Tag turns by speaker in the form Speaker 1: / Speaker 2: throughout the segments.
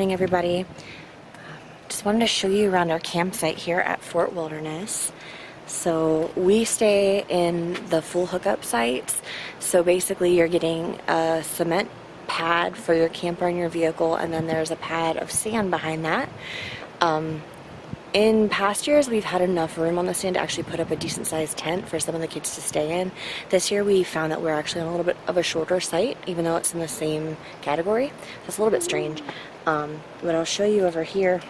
Speaker 1: morning, everybody. Just wanted to show you around our campsite here at Fort Wilderness. So we stay in the full hookup sites. So basically you're getting a cement pad for your camper and your vehicle, and then there's a pad of sand behind that. In past years, we've had enough room on the sand to actually put up a decent sized tent for some of the kids to stay in. This year we found that we're actually on a little bit of a shorter site, even though it's in the same category. That's a little bit strange. But I'll show you over here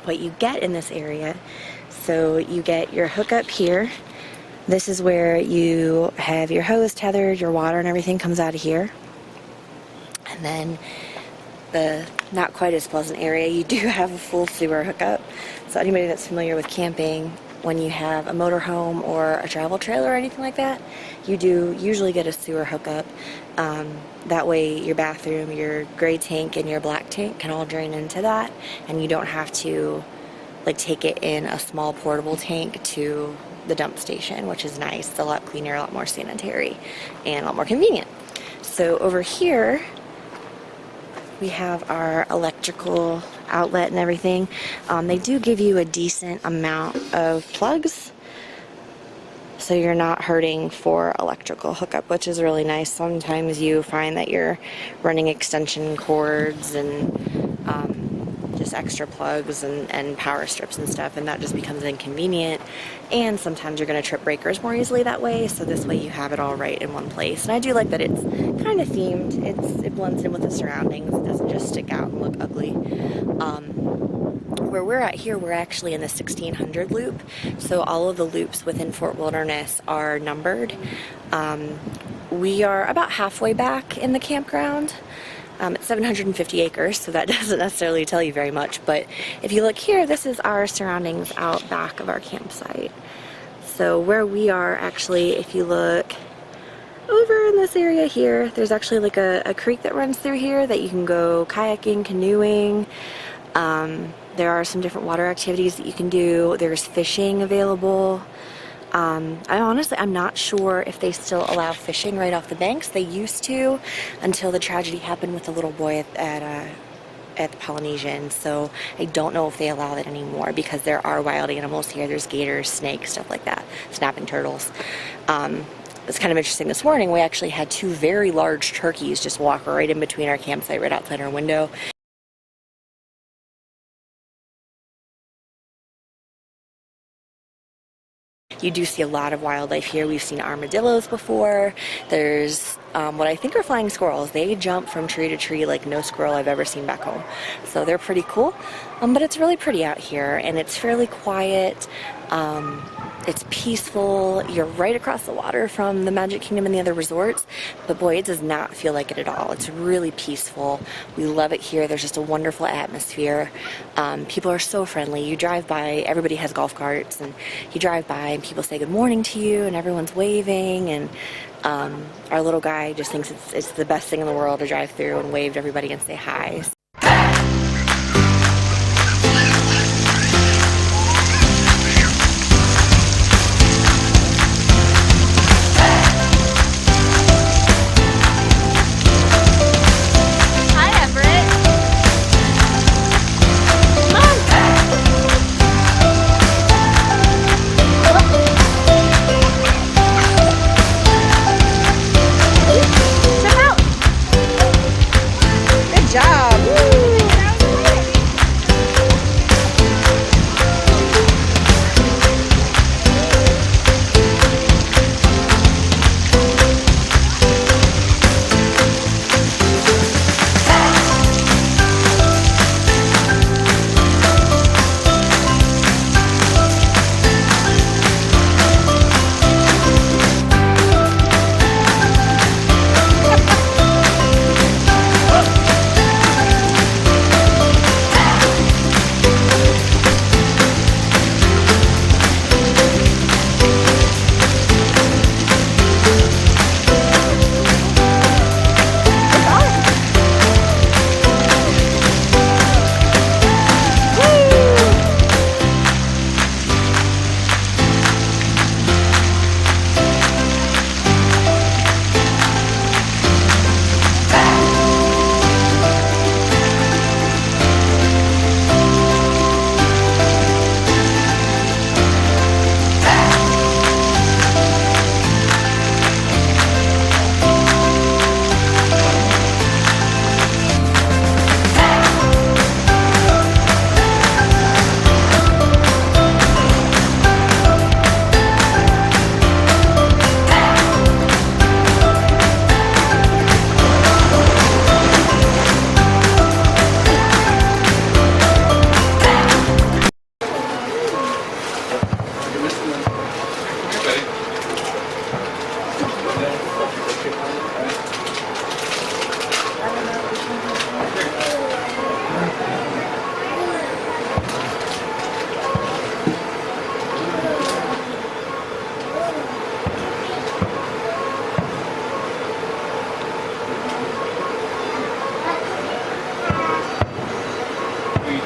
Speaker 1: what you get in this area. So you get your hookup here. This is where you have your hose tethered, your water and everything comes out of here. And then the not quite as pleasant area, you do have a full sewer hookup. So anybody that's familiar with camping, when you have a motorhome or a travel trailer or anything like that, you do usually get a sewer hookup. That way your bathroom, your gray tank, and your black tank can all drain into that, and you don't have to like take it in a small portable tank to the dump station, which is nice. It's a lot cleaner, a lot more sanitary, and a lot more convenient. So over here we have our electrical outlet and everything. They do give you a decent amount of plugs, so you're not hurting for electrical hookup, which is really nice. Sometimes you find that you're running extension cords and just extra plugs and power strips and stuff, and that just becomes inconvenient. And sometimes you're going to trip breakers more easily that way, so this way you have it all right in one place. And I do like that it's kind of themed. It blends in with the surroundings. It doesn't just stick out and look ugly. Where we're at here, we're actually in the 1600 loop, so all of the loops within Fort Wilderness are numbered. We are about halfway back in the campground. It's 750 acres, so that doesn't necessarily tell you very much, but if you look here, this is our surroundings out back of our campsite. So where we are, actually, if you look over in this area here, there's actually like a creek that runs through here that you can go kayaking, canoeing. There are some different water activities that you can do. There's fishing available. I'm not sure if they still allow fishing right off the banks. They used to, until the tragedy happened with the little boy at the Polynesian. So I don't know if they allow that anymore, because there are wild animals here. There's gators, snakes, stuff like that, snapping turtles. It's kind of interesting. This morning we actually had two very large turkeys just walk right in between our campsite, right outside our window. You do see a lot of wildlife here. We've seen armadillos before. There's what I think are flying squirrels. They jump from tree to tree like no squirrel I've ever seen back home. So they're pretty cool. But it's really pretty out here, and it's fairly quiet. It's peaceful. You're right across the water from the Magic Kingdom and the other resorts, but boy, it does not feel like it at all. It's really peaceful. We love it here. There's just a wonderful atmosphere. People are so friendly. You drive by, everybody has golf carts, and you drive by and people say good morning to you, and everyone's waving, and our little guy just thinks it's the best thing in the world to drive through and wave to everybody and say hi. Job.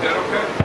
Speaker 2: that okay?